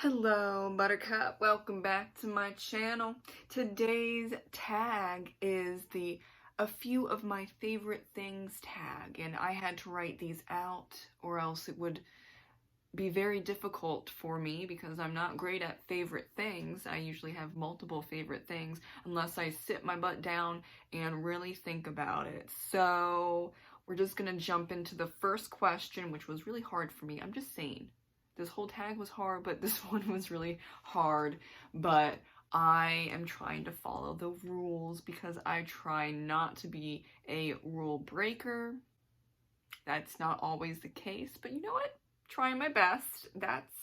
Hello, Buttercup. Welcome back to my channel. Today's tag is the "a few of my favorite things" tag, and I had to write these out or else it would be very difficult for me because I'm not great at favorite things. I usually have multiple favorite things unless I sit my butt down and really think about it. So we're just gonna jump into the first question, which was really hard for me. I'm just saying. This whole tag was hard, but this one was really hard. But I am trying to follow the rules because I try not to be a rule breaker. That's not always the case, but you know what? Trying my best. That's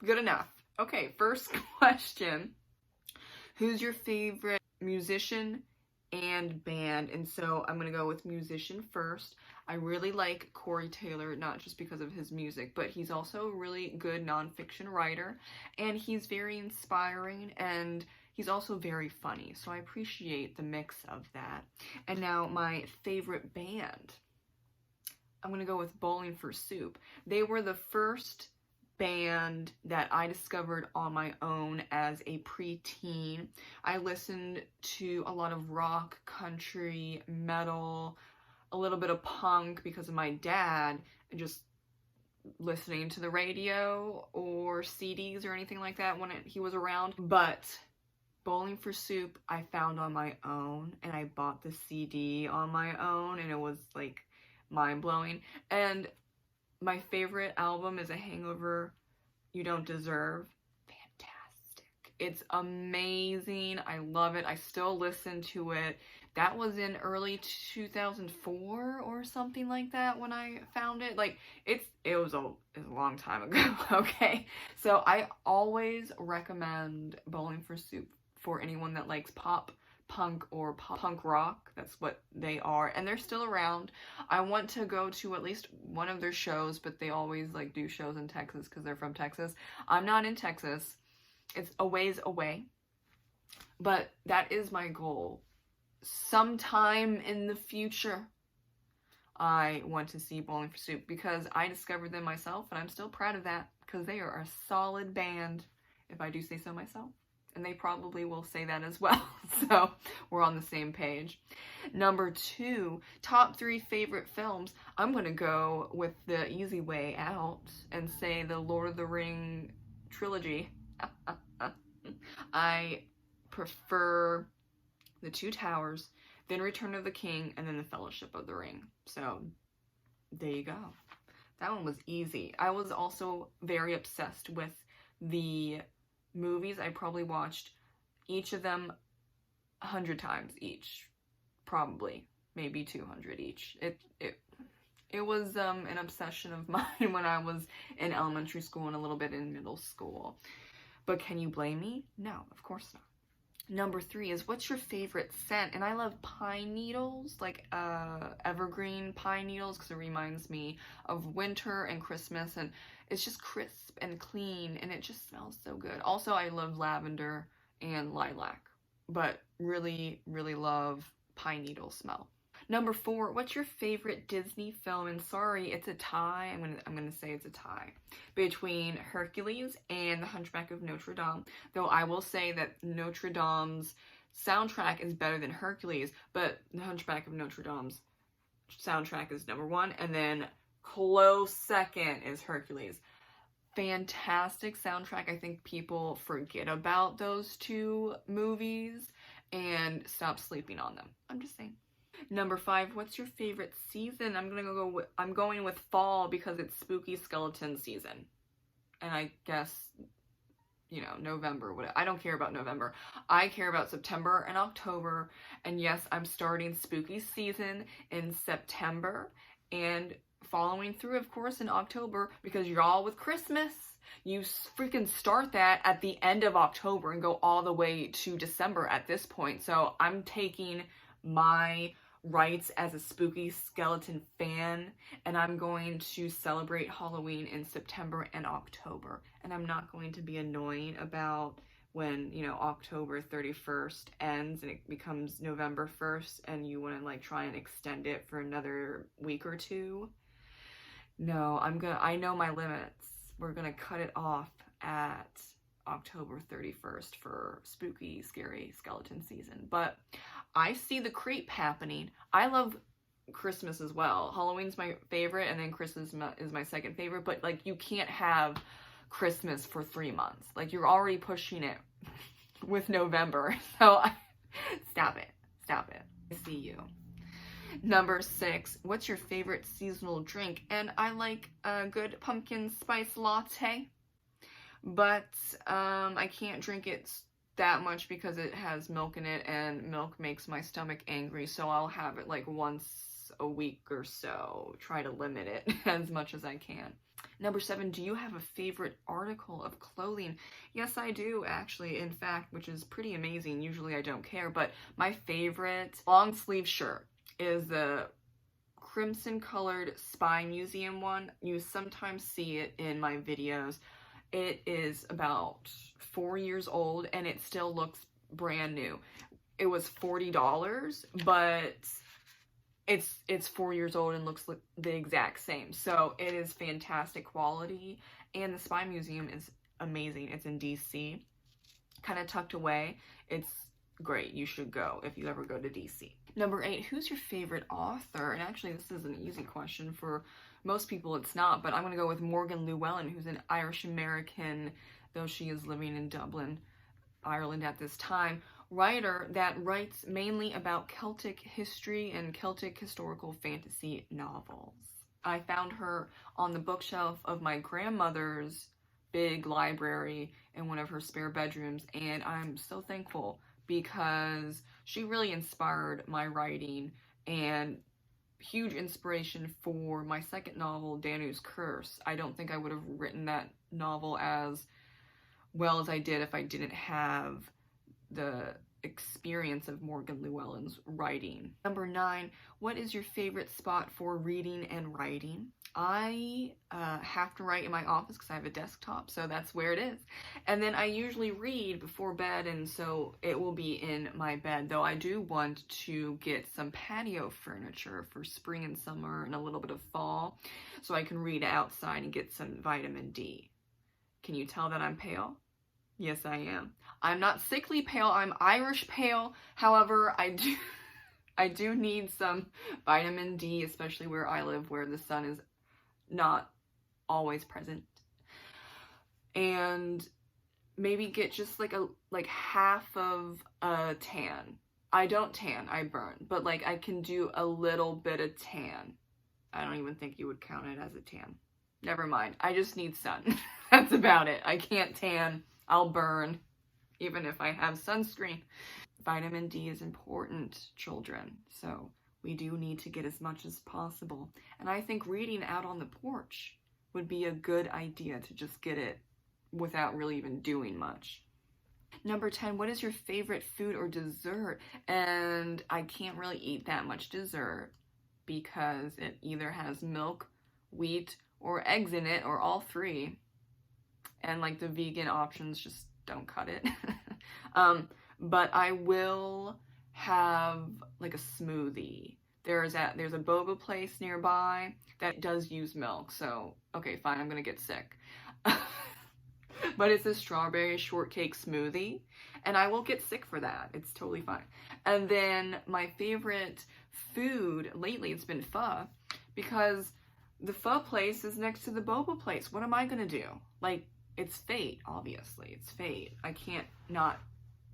good enough. Okay, first question. Who's your favorite musician and band? And so I'm gonna go with musician first. I really like Corey Taylor, not just because of his music, but he's also a really good nonfiction writer, and he's very inspiring, and he's also very funny, so I appreciate the mix of that. And now my favorite band. I'm gonna go with Bowling for Soup. They were the first band that I discovered on my own as a preteen. I listened to a lot of rock, country, metal, a little bit of punk because of my dad, and just listening to the radio or CDs or anything like that when he was around. But Bowling for Soup I found on my own, and I bought the CD on my own, and it was like mind-blowing. And my favorite album is A Hangover You Don't Deserve. Fantastic. It's amazing. I love it. I still listen to it. That was in early 2004 or something like that when I found it. Like, it was a long time ago, okay? So I always recommend Bowling for Soup for anyone that likes pop, punk, or punk rock. That's what they are, and they're still around. I want to go to at least one of their shows, but they always like do shows in Texas because they're from Texas. I'm not in Texas. It's a ways away, but that is my goal. Sometime in the future, I want to see Bowling for Soup because I discovered them myself, and I'm still proud of that because they are a solid band, if I do say so myself. And they probably will say that as well. So we're on the same page. Number 2, top 3 favorite films. I'm going to go with the easy way out and say the Lord of the Ring trilogy. I prefer The Two Towers, then Return of the King, and then The Fellowship of the Ring. So there you go. That one was easy. I was also very obsessed with the movies. I probably watched each of them 100 times each, probably maybe 200 each. It was an obsession of mine when I was in elementary school and a little bit in middle school. But can you blame me? No, of course not. Number 3 is, what's your favorite scent? And I love pine needles, like evergreen pine needles, because it reminds me of winter and Christmas, and it's just crisp and clean, and it just smells so good. Also, I love lavender and lilac, but really, really love pine needle smell. Number 4, what's your favorite Disney film? And sorry, it's a tie. I'm gonna say it's a tie between Hercules and The Hunchback of Notre Dame. Though I will say that Notre Dame's soundtrack is better than Hercules, but The Hunchback of Notre Dame's soundtrack is number 1, and then close second is Hercules. Fantastic soundtrack. I think people forget about those 2 movies and stop sleeping on them. I'm just saying. Number 5, what's your favorite season? I'm going with fall because it's spooky skeleton season. And I guess, you know, November, I don't care about November. I care about September and October. And yes, I'm starting spooky season in September and following through, of course, in October, because y'all, with Christmas, you freaking start that at the end of October and go all the way to December at this point. So I'm taking my rights as a spooky skeleton fan, and I'm going to celebrate Halloween in September and October. And I'm not going to be annoying about when, you know, October 31st ends and it becomes November 1st and you want to like try and extend it for another week or 2. No, I know my limits. We're gonna cut it off at October 31st for spooky, scary skeleton season. But I see the creep happening. I love Christmas as well. Halloween's my favorite, and then Christmas is my second favorite. But like, you can't have Christmas for 3 months. Like, you're already pushing it with November. So stop it. Stop it. I see you. Number 6, what's your favorite seasonal drink? And I like a good pumpkin spice latte, but I can't drink it that much because it has milk in it, and milk makes my stomach angry, so I'll have it like once a week or so. Try to limit it as much as I can. Number 7, do you have a favorite article of clothing? Yes, I do, actually, in fact, which is pretty amazing. Usually I don't care, but my favorite long sleeve shirt is the crimson colored Spy Museum one. You sometimes see it in my videos. It is about 4 years old and it still looks brand new. It was $40, but it's 4 years old and looks like the exact same. So it is fantastic quality, and the Spy Museum is amazing. It's in DC, kind of tucked away. It's great. You should go if you ever go to DC. Number 8, who's your favorite author? And actually, this is an easy question. For most people, it's not, but I'm going to go with Morgan Llewellyn, who's an Irish-American, though she is living in Dublin, Ireland at this time, writer that writes mainly about Celtic history and Celtic historical fantasy novels. I found her on the bookshelf of my grandmother's big library in one of her spare bedrooms, and I'm so thankful because she really inspired my writing and huge inspiration for my second novel, Danu's Curse. I don't think I would have written that novel as well as I did if I didn't have the experience of Morgan Llewellyn's writing. Number 9, what is your favorite spot for reading and writing? I have to write in my office because I have a desktop, so that's where it is. And then I usually read before bed, and so it will be in my bed, though I do want to get some patio furniture for spring and summer and a little bit of fall, so I can read outside and get some vitamin D. Can you tell that I'm pale? Yes, I am. I'm not sickly pale, I'm Irish pale. However, I do need some vitamin D, especially where I live, where the sun is not always present. And maybe get just like half of a tan. I don't tan, I burn, but like I can do a little bit of tan. I don't even think you would count it as a tan. Never mind. I just need sun. That's about it. I can't tan. I'll burn, even if I have sunscreen. Vitamin D is important, children, so we do need to get as much as possible. And I think reading out on the porch would be a good idea to just get it without really even doing much. Number 10, what is your favorite food or dessert? And I can't really eat that much dessert because it either has milk, wheat, or eggs in it, or all three. And like the vegan options just don't cut it. But I will have like a smoothie. There's a boba place nearby that does use milk, so okay, fine, I'm gonna get sick. But it's a strawberry shortcake smoothie, and I will get sick for that. It's totally fine. And then my favorite food lately, it's been pho, because the pho place is next to the boba place. What am I gonna do? Like, it's fate, obviously. It's fate. I can't not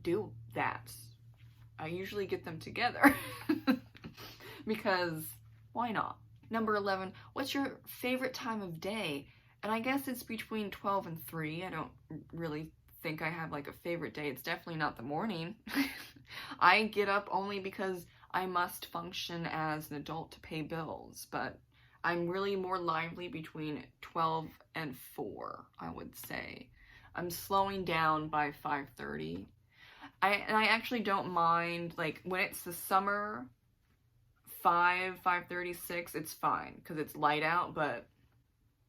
do that. I usually get them together because why not? Number 11, what's your favorite time of day? And I guess it's between 12 and 3. I don't really think I have like a favorite day. It's definitely not the morning. I get up only because I must function as an adult to pay bills, but I'm really more lively between 12 and 4, I would say. I'm slowing down by 5:30. I actually don't mind, like, when it's the summer, 5:30, 6, it's fine, because it's light out, but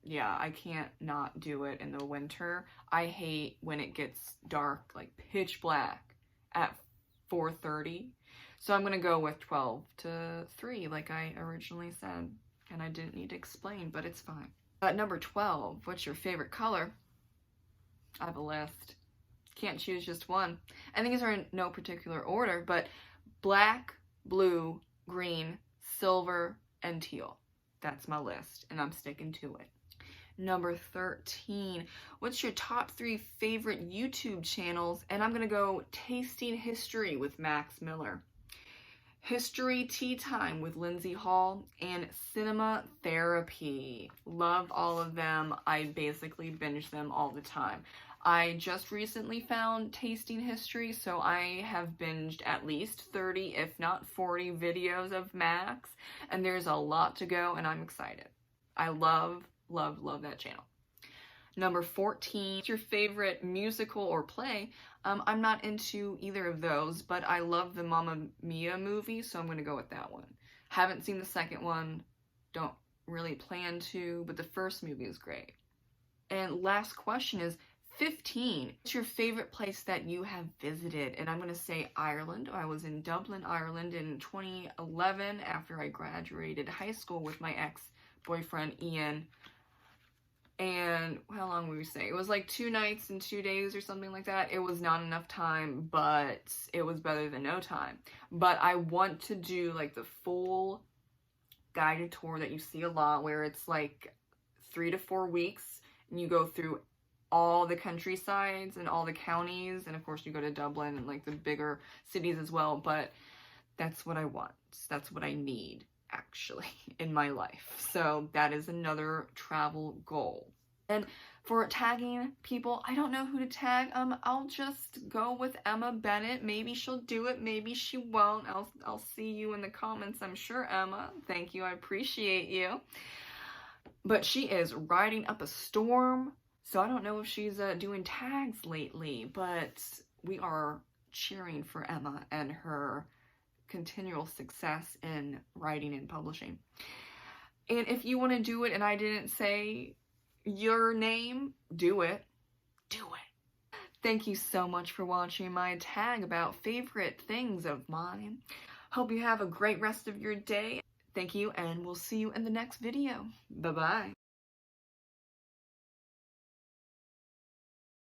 yeah, I can't not do it in the winter. I hate when it gets dark, like pitch black at 4:30. So I'm going to go with 12 to 3, like I originally said. And I didn't need to explain, but it's fine. Number 12, what's your favorite color? I have a list. Can't choose just one. And these are in no particular order, but black, blue, green, silver, and teal. That's my list, and I'm sticking to it. Number 13, what's your top 3 favorite YouTube channels? And I'm gonna go Tasting History with Max Miller, History Tea Time with Lindsay Hall, and Cinema Therapy. Love all of them. I basically binge them all the time. I just recently found Tasting History, so I have binged at least 30, if not 40 videos of Max, and there's a lot to go, and I'm excited. I love that channel. Number 14, what's your favorite musical or play? I'm not into either of those, but I love the Mamma Mia movie, so I'm going to go with that one. Haven't seen the second one, don't really plan to, but the first movie is great. And last question is 15. What's your favorite place that you have visited? And I'm going to say Ireland. I was in Dublin, Ireland in 2011 after I graduated high school with my ex-boyfriend Ian. And how long would we say? It was like 2 nights and 2 days or something like that. It was not enough time, but it was better than no time. But I want to do like the full guided tour that you see a lot, where it's like 3 to 4 weeks and you go through all the countrysides and all the counties, and of course you go to Dublin and like the bigger cities as well. But that's what I want. That's what I need, actually, in my life. So that is another travel goal. And for tagging people, I don't know who to tag. I'll just go with Emma Bennett. Maybe she'll do it, maybe she won't. I'll see you in the comments, I'm sure, Emma. Thank you, I appreciate you. But she is riding up a storm, so I don't know if she's doing tags lately, but we are cheering for Emma and her continual success in writing and publishing. And if you want to do it and I didn't say your name, do it. Do it. Thank you so much for watching my tag about favorite things of mine. Hope you have a great rest of your day. Thank you, and we'll see you in the next video. Bye-bye.